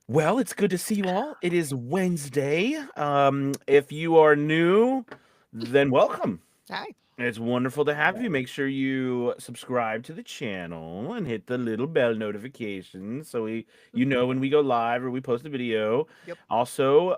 Well, it's good to see you all. It is Wednesday. If you are new, then welcome. Hi. It's wonderful to have you. Make sure you subscribe to the channel and hit the little bell notification so you Mhm. know when we go live or we post a video. Yep. Also,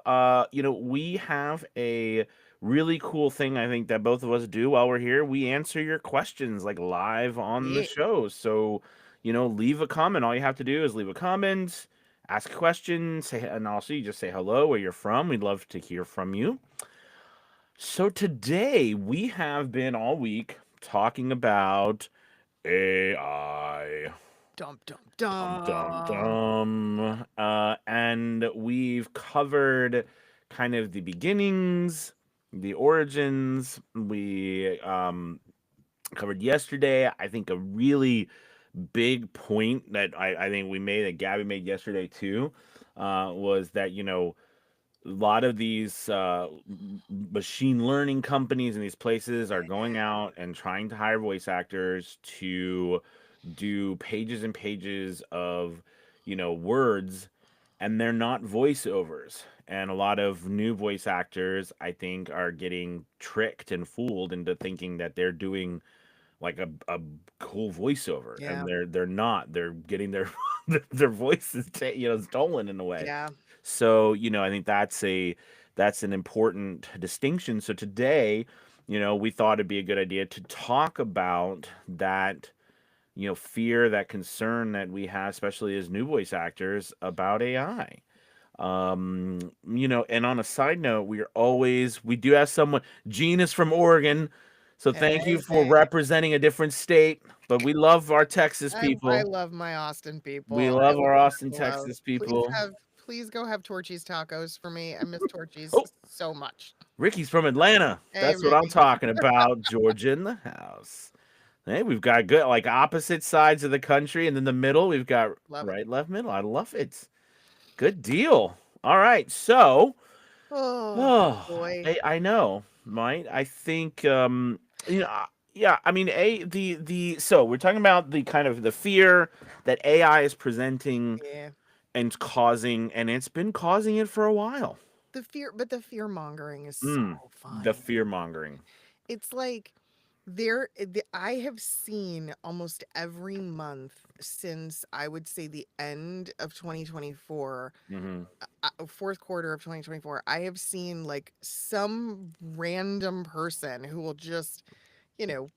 we have a really cool thing I think that both of us do while we're here. We answer your questions like live on the Yeah. show. So, leave a comment. All you have to do is leave a comment, ask a question, and also you just say hello, where you're from. We'd love to hear from you. So today we have been all week talking about AI. Dum dum Dum dum dum. dum. And we've covered kind of the beginnings, the origins. We covered yesterday, I think, a really big point that I think we made, that Gabby made yesterday too, was that, a lot of these machine learning companies and these places are going out and trying to hire voice actors to do pages and pages of, words, and they're not voiceovers. And a lot of new voice actors, I think, are getting tricked and fooled into thinking that they're doing like a cool voiceover, and Yeah. they're not. They're getting their their voices stolen in a way. Yeah. So, I think that's an important distinction. So today, we thought it'd be a good idea to talk about that, fear, that concern that we have, especially as new voice actors, about AI. And on a side note, we do have someone. Gene is from Oregon, so thank you Hey, for hey. representing a different state. But we love our Texas I people. love my Austin We people. I love love our Austin, them to love. Texas people. Please go have Torchy's tacos for me. I miss Torchy's Oh, so much. Ricky's from Atlanta. Hey, That's what I'm Ricky. talking about. Georgia in the house. Hey, we've got good, like, opposite sides of the country, and then the middle, we've got Love it. right, left, middle. I love it. Good deal. All right, so, Oh oh, boy. I know, right? I think, yeah. I mean, so we're talking about the kind of the fear that AI is presenting Yeah. and causing, and it's been causing it for a while. The fear mongering is so The fun. fear mongering. It's like I have seen almost every month since I would say the end of 2024, Hmm. fourth quarter of 2024. I have seen like some random person who will just,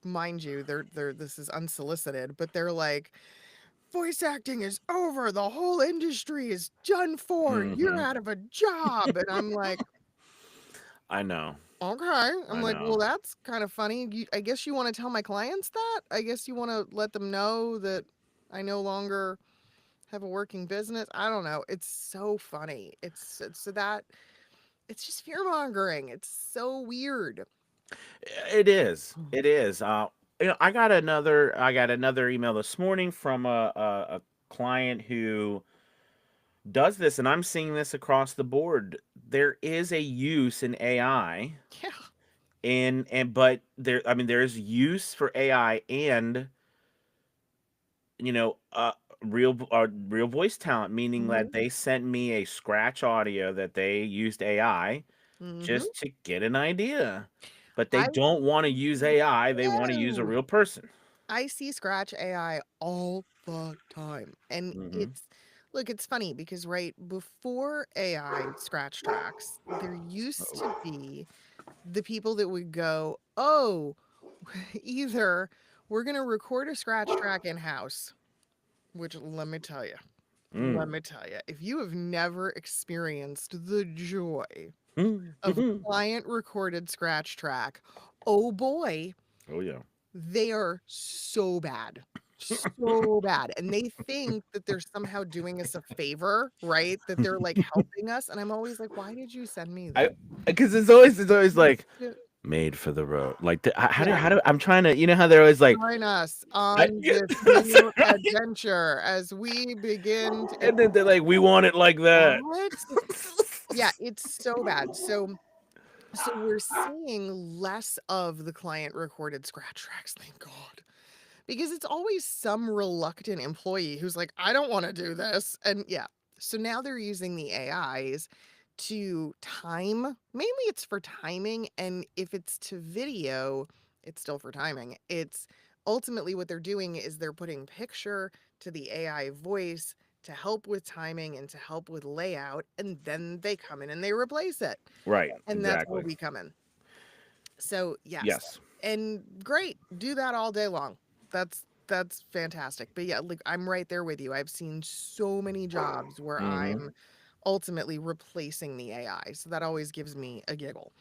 mind you, they're this is unsolicited, but they're like, voice acting is over, the whole industry is done for, you're Hmm. out of a job. And I'm like, I know. okay. I'm I like, well, know. that's kind of funny. I guess you want to tell my clients that? I guess you want to let them know that I no longer have a working business. I don't know. It's so funny. It's so that it's just fear mongering. It's so weird. It is. It is. I got another email this morning from a client who does this, and I'm seeing this across the board. There is a use in AI, Yeah. but there's use for AI and, you know, uh real voice talent, meaning Hmm. that they sent me a scratch audio that they used AI Hmm. just to get an idea. But they I don't want to use AI, they want to use a know. real person. I see Scratch AI all the time. And Mhm. it's funny because right before AI Scratch tracks, there used to be the people that would go, oh, either we're going to record a scratch track in house, which let Mm. me tell you, if you have never experienced the joy Mm. of client recorded scratch track, oh boy, Oh, yeah. they are so bad. So bad. And they think that they're somehow doing us a favor, right? That they're like helping us. And I'm always like, why did you send me I this? because it's always You like, should- "Made for the road." Like, Yeah. how do I'm trying to, how they're always like, Join us I on yeah, this that's new right. adventure as we begin to And then they're like, "We want it like that." what? Yeah, it's so bad. So we're seeing less of the client recorded scratch tracks, thank God. Because it's always some reluctant employee who's like, I don't want to do this. And yeah. So now they're using the AIs to time. Mainly it's for timing. And if it's to video, it's still for timing. It's ultimately what they're doing is they're putting picture to the AI voice to help with timing and to help with layout. And then they come in and they replace it. Right. And that's where Exactly. we come in. So yes, Yes. and great, do that all day long. That's fantastic. But yeah, like I'm right there with you. I've seen so many jobs where Mm-hmm. I'm ultimately replacing the AI. So that always gives me a giggle.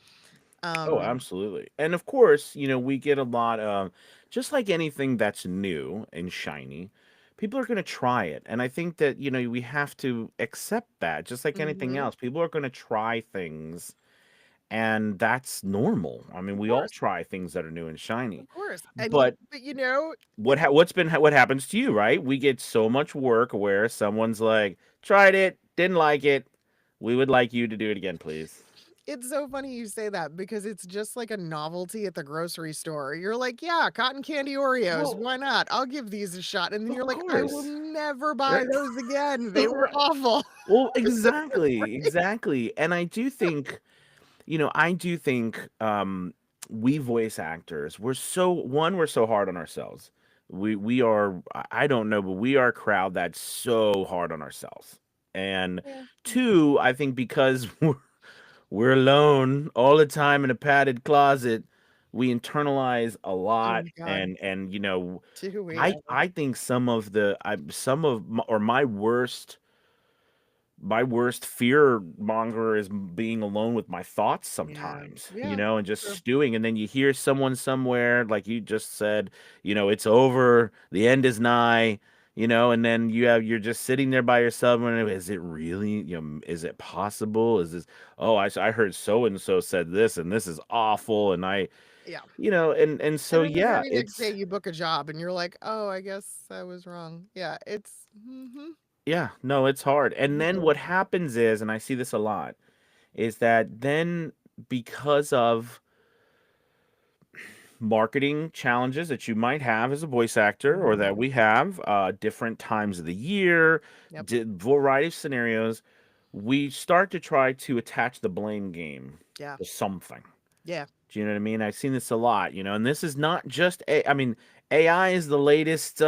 Oh, Um, absolutely. And of course, we get a lot of, just like anything that's new and shiny, people are going to try it. And I think that, we have to accept that, just like anything mhm, else. People are going to try things, and that's normal. I mean, of we all course, try things that are new and shiny. of course. But But you know, what happens to you, right? We get so much work where someone's like, tried it, didn't like it. We would like you to do it again, please. it's so funny you say that because it's just like a novelty at the grocery store. You're like, yeah, cotton candy Oreos, Well, why not? I'll give these a shot. And then of you're like, I will course. never buy Right. those again. They were Right. awful. Well, exactly, exactly. And I do think we voice actors, we're so hard on ourselves. We are, I don't know, but we are a crowd that's so hard on ourselves. And Yeah. two, I think because we're alone all the time in a padded closet, we internalize a Oh lot. my god. And Do we I ever? think some of or my worst fear monger is being alone with my thoughts Yeah. sometimes, Yeah. and just True. stewing. And then you hear someone somewhere, like you just said, it's over, the end is nigh, and then you're just sitting there by yourself. And is it really, is it possible? Is this, oh, I heard so and so said this, and this is awful. And Yeah. and And so, then the yeah, very next day it's, you book a job and you're like, "Oh, I guess I was wrong." Yeah, it's mhm. yeah, no, it's hard. And then Mhm. what happens is, and I see this a lot, is that then, because of marketing challenges that you might have as a voice actor, or that Mhm. we have, different times of the year, Yep. variety of scenarios, we start to try to attach the blame game Yeah. to something. Yeah. Do you know what I mean? I've seen this a lot, and this is not just I mean, AI is the latest,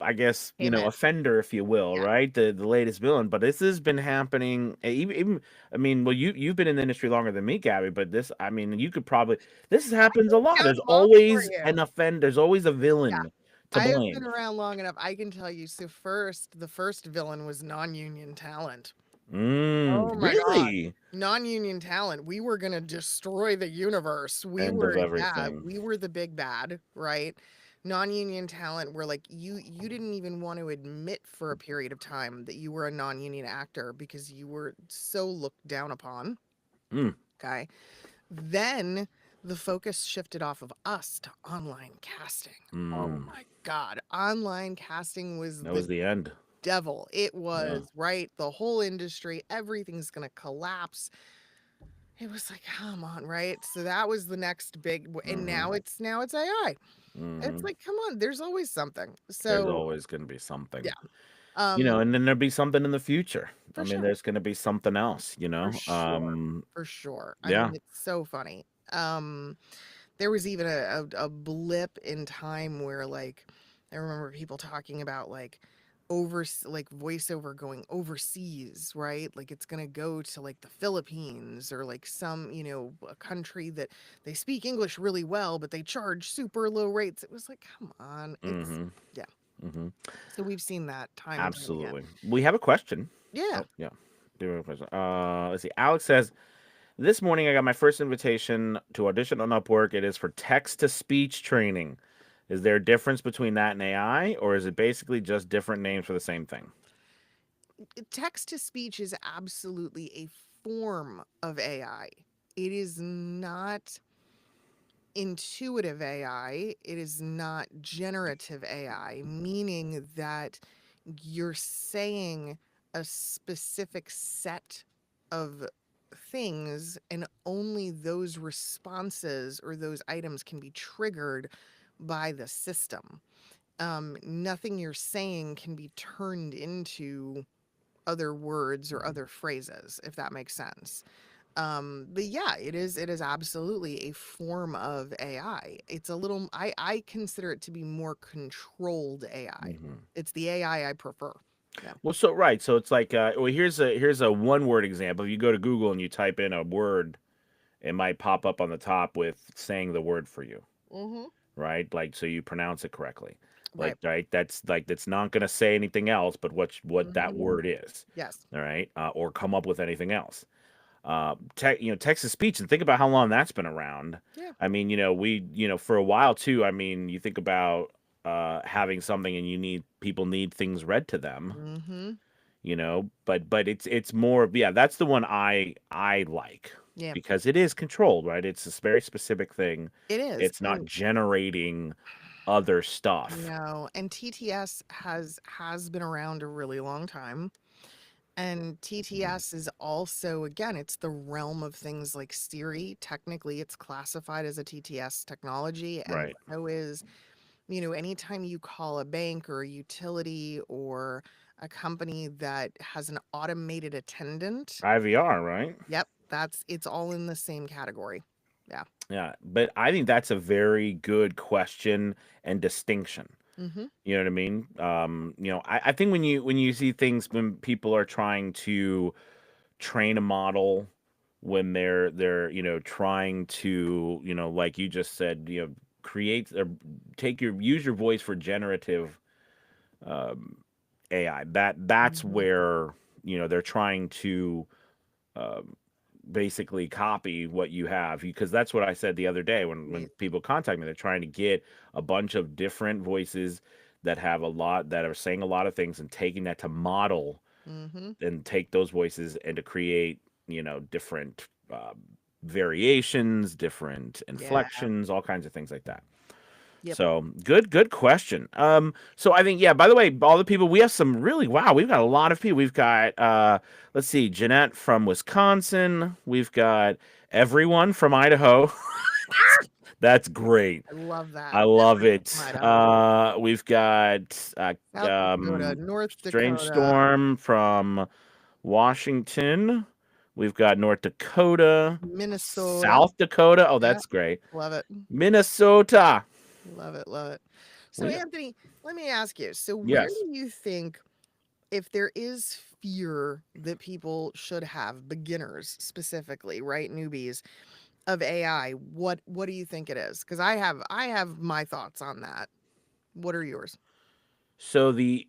I guess, Amen. offender, if you will, Yeah. right? The latest villain. But this has been happening, even, I mean, well, you've been in the industry longer than me, Gabby, but this, I mean, you could probably, this happens a lot. Count There's 'em off for always you. an offender, there's always a Yeah. villain to I have been blame. around long enough. I can tell you. So first, the first villain was non-union talent. Oh my god. Really? Non-union talent. We were gonna destroy the universe. We End of were, yeah, everything. we were the big bad, right? Non-union talent were like you didn't even want to admit for a period of time that you were a non-union actor because you were so looked down upon. Mm, Okay. Then the focus shifted off of us to online casting. Oh mm. my god. Online casting was That the was the end. devil. It Yeah. was, right? The whole industry, everything's going to collapse. It was like, come on, right? So that was the next and Mm-hmm. now it's AI. It's Mm-hmm. like, come on, there's always something. There's So always going to be something. yeah, um, And then there'll be something in the future. I for mean, sure, there's going to be something else, for sure, for sure. I mean, yeah. it's so funny. There was even a blip in time where like I remember people talking about like like voiceover going overseas, right? Like it's gonna go to like the Philippines or like some, a country that they speak English really well, but they charge super low rates. It was like, come on. It's Mm-hmm. yeah. Mm-hmm. So we've seen that time and time again. Absolutely. We have a question. Yeah. Oh, yeah. Do we have a question? Let's see. Alex says, this morning I got my first invitation to audition on Upwork. It is for text to speech training. Is there a difference between that and AI, or is it basically just different names for the same thing? Text to speech is absolutely a form of AI. It is not intuitive AI, it is not generative AI, meaning that you're saying a specific set of things and only those responses or those items can be triggered by the system. Nothing you're saying can be turned into other words or other phrases, if that makes sense. But yeah, it is absolutely a form of AI. It's a little I consider it to be more controlled AI. Hmm. It's the AI I prefer. Yeah. Well, so right, so it's like, well, here's a one word example. If you go to Google and you type in a word, it might pop up on the top with saying the word for you, Mhm. right? Like, so you pronounce it correctly. Right. Like, right, that's not going to say anything else but what that Mhm. word is, Yes. all right, or come up with anything else. Text to speech, and think about how long that's been around. Yeah. I mean, for a while too. I mean, you think about having something and people need things read to them, Mhm. but it's more, yeah, that's the one I like, Yeah. because it is controlled, right? It's this very specific thing. It is. It's not And generating other stuff. no, and TTS has been around a really long time. And Mhm. TTS is also, again, it's the realm of things like Siri. Technically, it's classified as a TTS technology, and Right. so is, anytime you call a bank or a utility or a company that has an automated attendant, IVR, right? yep, it's all in the same category. Yeah. Yeah, but I think that's a very good question and distinction. Mm-hmm. You know what I mean? I think when you see things, when people are trying to train a model, when they're trying to, like you just said, create or use your voice for generative um, AI. That's Mm-hmm. where they're trying to um, basically copy what you have, because that's what I said the other day when people contact me. They're trying to get a bunch of different voices that are saying a lot of things, and taking that to model, Mm-hmm. and take those voices and to create different variations, different Yeah. inflections, all kinds of things like that. Yep. So good question. So I think, yeah. By the way, all the people, we have some really, wow. We've got a lot of people. We've got let's see, Jeanette from Wisconsin. We've got everyone from Idaho. That's great. I love that. I love Everyone from it. Idaho. We've got South Dakota, North Strange Dakota, Storm from Washington. We've got North Dakota, Minnesota. South Dakota. Oh, Yeah. that's great. Love it. Minnesota. Love it. Love it. So, We Anthony, let me ask you. So, where Yes. do you think, if there is fear that people should have, beginners specifically, right, newbies of AI, what do you think it is? Because I have my thoughts on that. What are yours? So the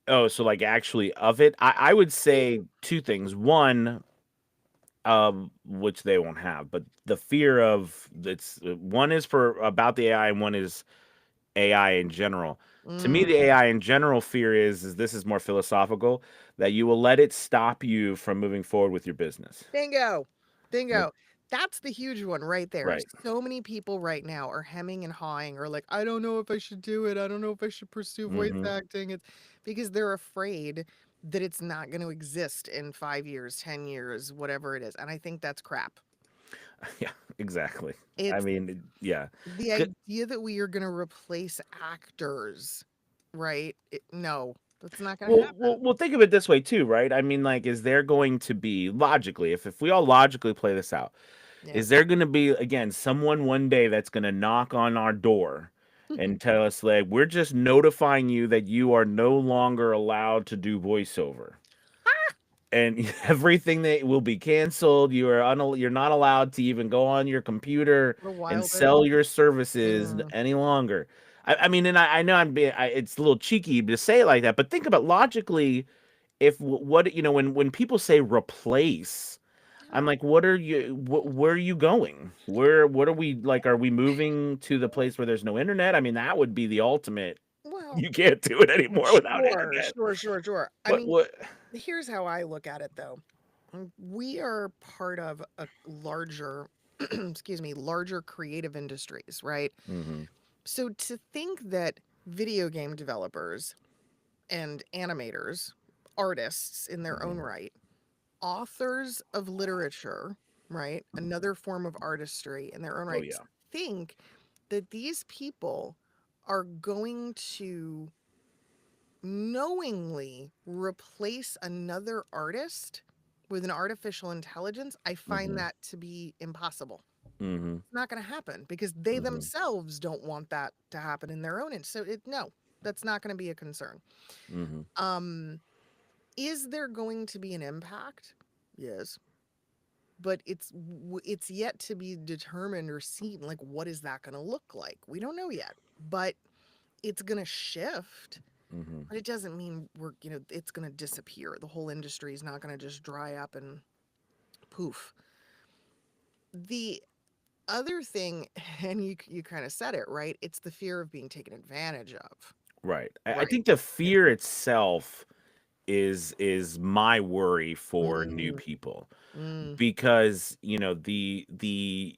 so like actually of it, I would say two things. One, which they won't have, but the fear of it's one is for about the AI, and one is AI in general. To me, the Mm, AI in general fear is this is more philosophical, that you will let it stop you from moving forward with your business. bingo, Like, bingo. That's the huge one right there. right. So many people right now are hemming and hawing, or like, I don't know if I should do it. I don't know if I should pursue voice Hmm. acting. It's because they're afraid that it's not going to exist in 5 years, 10 years, whatever it is. And I think that's crap. Yeah, exactly. I It's mean, yeah. the Good. idea that we are going to replace actors, right? No, that's not going to Well, happen. think of it this way too, right? I mean, like, is there going to be logically, if we all logically play this out, Yeah. is there going to be again someone one day that's going to knock on our door and tell us, like, we're just notifying you that you are no longer allowed to do voiceover, and everything that will be canceled. You're not allowed to even go on your computer The and wildest. sell your services Mm, any longer. I mean, and I know it's a little cheeky to say it like that, but think about logically, if what when people say replace, I'm yeah. like, what are you where are you going? What are we like? Are we moving to the place where there's no internet? I mean, that would be the ultimate. Well, You can't do it anymore without sure, internet. sure, sure, sure. I But mean, what? here's how I look at it though. We are part of a larger, excuse me, larger creative industries, right? Hmm. So to think that video game developers and animators, artists in their own Hmm. right, authors of literature, right? Another form of artistry in their own Oh right, to yeah. think that these people are going to knowingly replace another artist with an artificial intelligence, I find Mhm. that to be impossible. Mhm. It's not going to happen because they Mhm. themselves don't want that to happen in their own. So no, that's not going to be a concern. Mhm. Um, is there going to be an impact? Yes, but it's yet to be determined or seen. Like, what is that going to look like? We don't know yet, but it's going to shift. Mhm. But it doesn't mean it's going to disappear. The whole industry is not going to just dry up and poof. The other thing, and you kind of said it, right? It's the fear of being taken advantage of. Right. I Right. think the Right. fear itself is my worry for new Mm, people mm, because the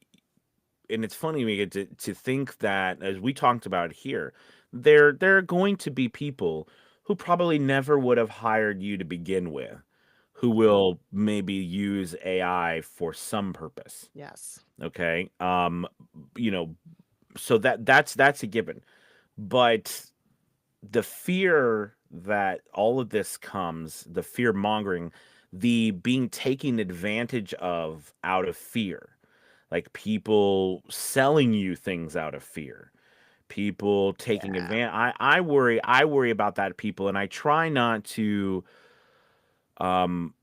and it's funny we get to think that as we talked about here, there are going to be people who probably never would have hired you to begin with, who will maybe use AI for some purpose. yes. Okay, you know, so that's a given, but the fear that all of this comes, the fear mongering, the being taken advantage of out of fear, like people selling you things out of fear, people taking Yeah. advantage. I worry about that people, and I try not to. Um,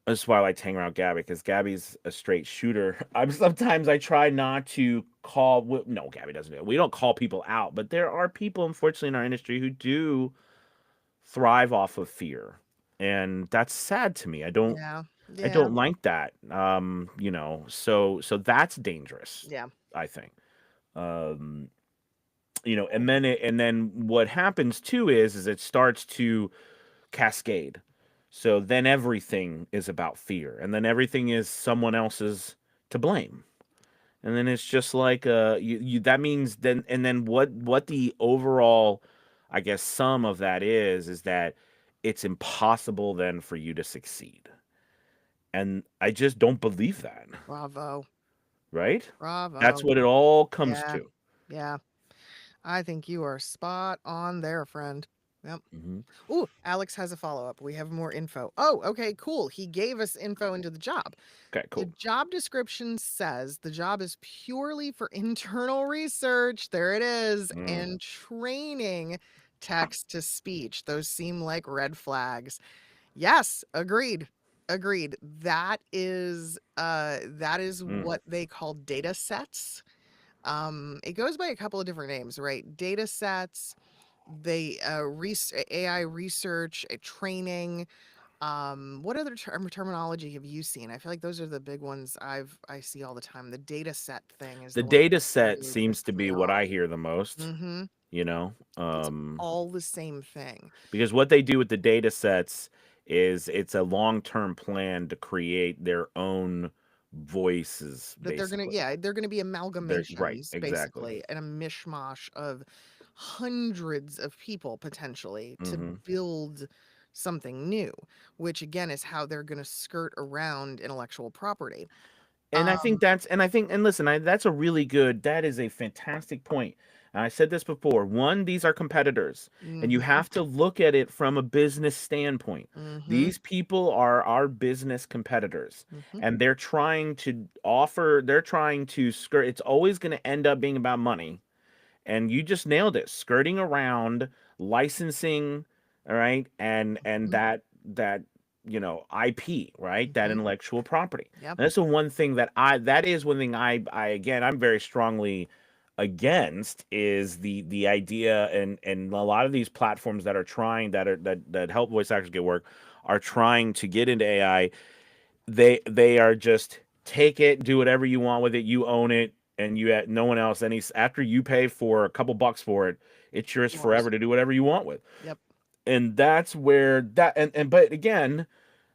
that's why I like to hang around Gabby because Gabby's a straight shooter. I'm sometimes I try not to call. No, Gabby doesn't do it. We don't call people out, but there are people, unfortunately, in our industry who do thrive off of fear, and that's sad to me. Yeah. I Yeah. don't like that. So that's dangerous, Yeah. I think. Um, and then what happens too is it starts to cascade. So then everything is about fear, and then everything is someone else's to blame. And then it's just like you that means then and then what the overall I guess sum of that is that it's impossible then for you to succeed. And I just don't believe that, Bravo. right? That's Bravo. what it all comes Yeah. to. Yeah. I think you are spot on there, friend. Yep. Hmm. Ooh, Alex has a follow up. We have more info. Oh, okay, cool. He gave us info into the job. Okay, The cool. job description says the job is purely for internal research. There it is. Mm, And training text to speech. Those seem like red flags. Yes, agreed. Agreed. That is mm. what they call data sets. It goes by a couple of different names, right? Data sets, they AI research, training. What other terminology have you seen? I feel like those are the big ones I see all the time. The data set thing is The the one data that set really seems to pisses me be what off. I hear the most, Mm-hmm. you know, It's all the same thing. because what they do with the data sets is it's a long-term plan to create their own voices, That basically. they're gonna be They're right, amalgamations, exactly. basically, and a mishmash of hundreds of people potentially to Hmm. build something new, which again is how they're gonna skirt around intellectual property. And I Um, think and listen, that's a really good, that is a fantastic point. And I said this before. One, these are competitors, and you mhm, have to look at it from a business standpoint. mhm, These people are our business competitors, mhm, and they're trying to skirt. It's always going to end up being about money, and you just nailed it, skirting around licensing, all right, and mhm, that IP, right, that mhm, intellectual property. yep, And that's the one thing that is one thing I again I'm very strongly against is the idea, and a lot of these platforms that are trying that help voice actors get work are trying to get into AI. They are just take it, do whatever you want with it, you own it, and you had no one else. Any after you pay for a couple bucks for it, it's yours yours, forever to do whatever you want with. yep, And that's where that and but again,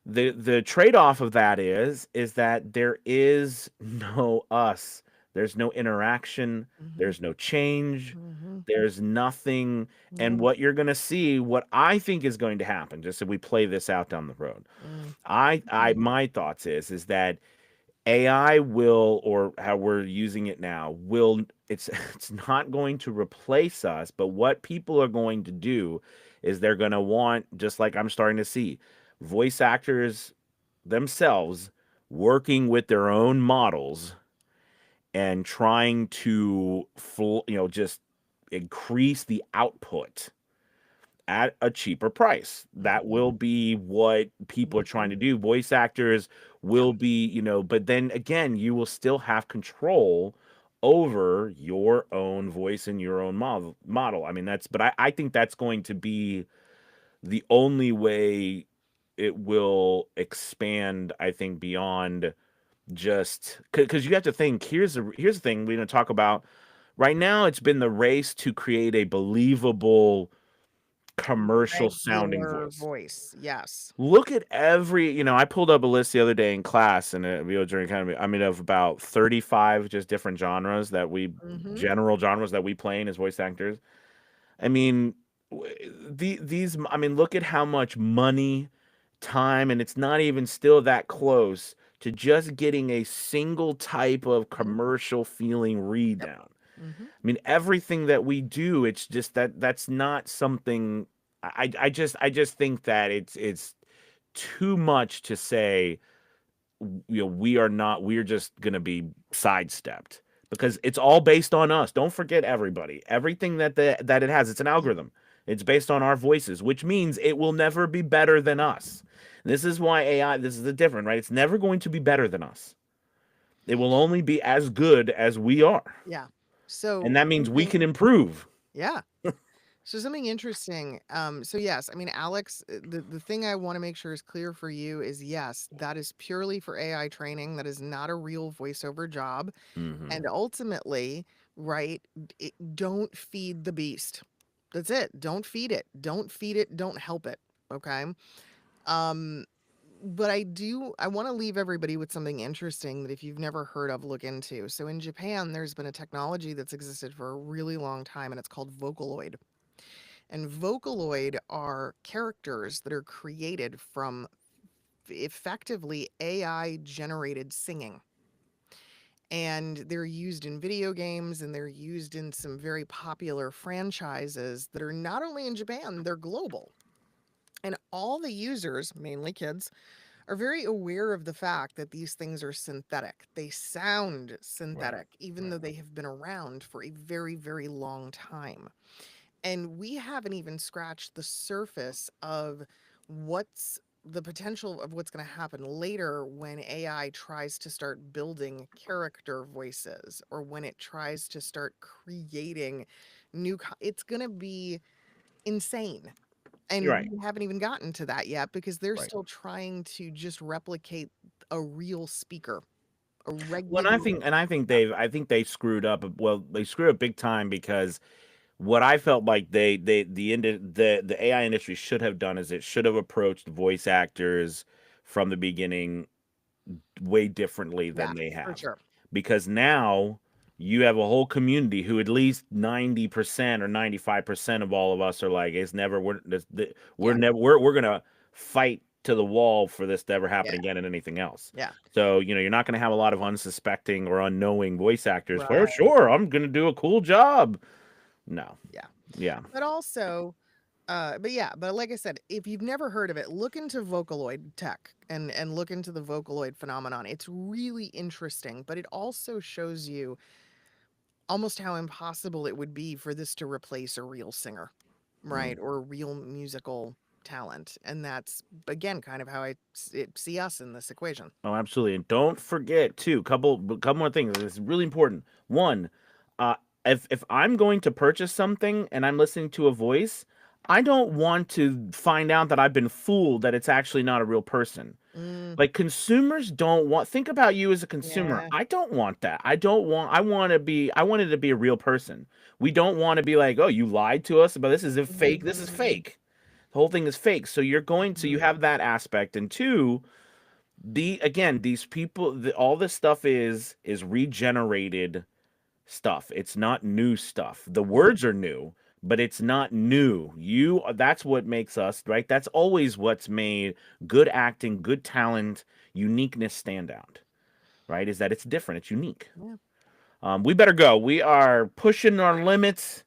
the trade-off of that is that there is no us. There's no interaction, mhm, there's no change, mhm, there's nothing. And no, what you're going to see, what I think is going to happen, just if we play this out down the road, mm, I mhm, my thoughts is that AI will, or how we're using it now, will, it's it's not going to replace us, but what people are going to do is they're going to want, just like I'm starting to see, voice actors themselves working with their own models and trying to just increase the output at a cheaper price. That Mhm, will be what people are trying mhm. to do. Voice actors Yeah, will be, but then again, you will still have control over your own voice and your own model. I mean, but I think that's going to be the only way it will expand, I think, beyond just because you have to think. Here's the thing we're going to talk about right now. It's been the race to create a believable commercial sounding regular voice. voice, yes. Look at I pulled up a list the other day in class in a video during academy. I mean, of about 35 just different Mhm. general genres that we play in as voice actors. I mean, I mean, look at how much money, time, and it's not even still that close to just getting a single type of Mhm. commercial feeling read Yep. down. Mhm. I mean, everything that we do, it's just that's not something. I just think that it's too much to say. We are not. We're just gonna be sidestepped because it's all based on us. Don't forget, everybody. Everything that it has, it's an Yeah. algorithm. It's based on our voices, which means it will never be better than us. This is why AI. This is the different, right? It's never going to be better than us. It will only be as good as we are, Yeah. and So that means we something can improve. yeah. So something interesting. So yes, I mean, Alex, the thing I want to make sure is clear for you is yes, that is purely for AI training. That is not a real voiceover job. Hmm. And ultimately, right, don't feed the beast. That's it. Don't feed it. Don't feed it. Don't help it. Okay. Um, but I want to leave everybody with something interesting that if you've never heard of, look into. So in Japan, there's been a technology that's existed for a really long time, and it's called Vocaloid. And Vocaloid are characters that are created from effectively AI generated singing. And they're used in video games and they're used in some very popular franchises that are not only in Japan, they're global. And all the users, mainly kids, are very aware of the fact that these things are synthetic. They sound Right. synthetic, even Right. though they have been around for a very, very long time. And we haven't even scratched the surface of what's the potential of what's going to happen later when AI tries to start building character voices or when it tries to start creating it's going to be insane. You're And right. we haven't even gotten to that yet because they're Right. still trying to just replicate a real speaker, a Well, regular. and I think they screwed up. Well, they screwed up big time because what I felt like the AI industry should have done is it should have approached voice actors from the beginning way differently Yeah, than they for have, sure. because now you have a whole community who at least 90% or 95% of all of us are like, it's never we're Yeah, never we're gonna fight to the wall for this to ever yeah, happen again and anything else. yeah. So you're not going to have a lot of unsuspecting or unknowing voice actors. For Right. sure, I'm going to do a cool job. No, Yeah. yeah. But also, but yeah, but like I said, if you've never heard of it, look into Vocaloid tech and look into the Vocaloid phenomenon. It's really interesting, but it also shows you almost how impossible it would be for this to replace a real singer, Mm. right? Or a real musical talent. And that's again kind of how see us in this equation. Oh, absolutely. And don't forget too, couple more things. It's really important. One, uh, if I'm going to purchase something and I'm listening to a voice, I don't want to find out that I've been fooled that it's actually not a real person. Mm, Like, consumers don't want, think about you as a consumer. yeah. I don't want that. I want it to be a real person. We don't want to be like, oh, you lied to us, but this is a fake. This is Mhm, fake. The whole thing is fake. So you mhm. have that aspect. And two, these people, all this stuff is regenerated stuff. It's not new stuff. The Yeah. words are new, but it's not new. That's what makes us, right? That's always what's made good acting, good talent, uniqueness stand out. right? Is that it's different, it's unique. Yeah. We better go. We are pushing our limits.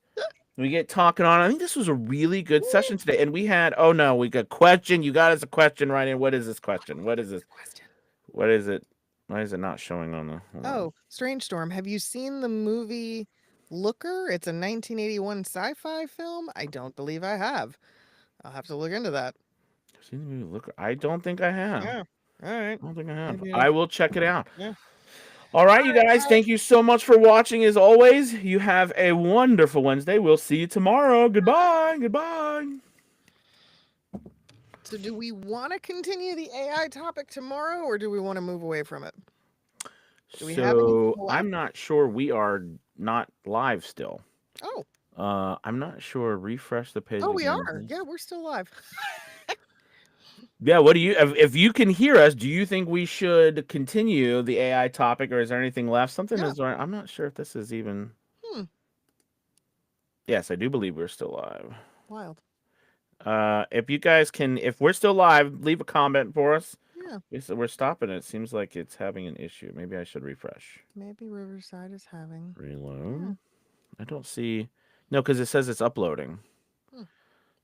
We get talking on. I think this was a really good session today. And we had, oh no, we got a question. You got us a question right in. What is this question? What is What's this? the question? What is it? Why is it not showing on the? Hold on. Oh, Strange Storm. Have you seen the movie Looker? It's a 1981 sci-fi film. I don't believe I have. I'll have to look into that. See the movie Look, I don't think I have. Yeah. All right. I don't think I have. Maybe I will check it out. yeah. All All right, you right, guys. guys. Thank you so much for watching. As always, you have a wonderful Wednesday. We'll see you tomorrow. Goodbye. Goodbye. So, do we want to continue the AI topic tomorrow, or do we want to move away from it? Do we have anything So left? I'm not sure we are not live still. Oh, I'm not sure. Refresh the page oh, we again, are. please. Yeah, we're still live. Yeah, what do you if you can hear us, do you think we should continue the AI topic or is there anything left? Something Yeah. is right. I'm not sure if this is even. Hmm. Yes, I do believe we're still live. Wild. If you guys can, if we're still live, leave a comment for us. Yeah. We're stopping it. It seems like it's having an issue. Maybe I should refresh. Maybe Riverside is having. Yeah. Reload. I don't see. No, because it says it's uploading. Hmm.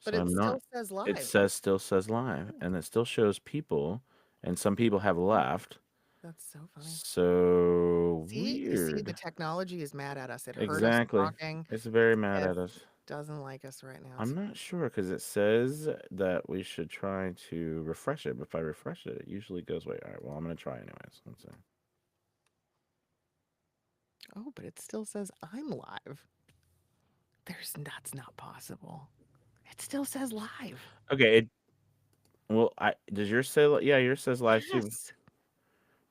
But So it I'm not. still says It live. says still says live, Hmm. and it still shows people, and some people have Hmm. left. That's so funny. So See, you see, the weird. technology is mad at us. It heard us Exactly. talking. It's very mad It at us. doesn't like us right now. I'm not sure because it says that we should try to refresh it. But if I refresh it, it usually goes away. All right. Well, I'm gonna try anyways. Let's see. Oh, but it still says I'm live. That's not possible. It still says live. Okay. Well, I does yours say? Yeah, yours says live too. Yes.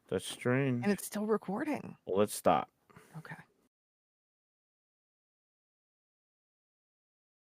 That's And strange. it's still recording. Well, let's stop. Okay.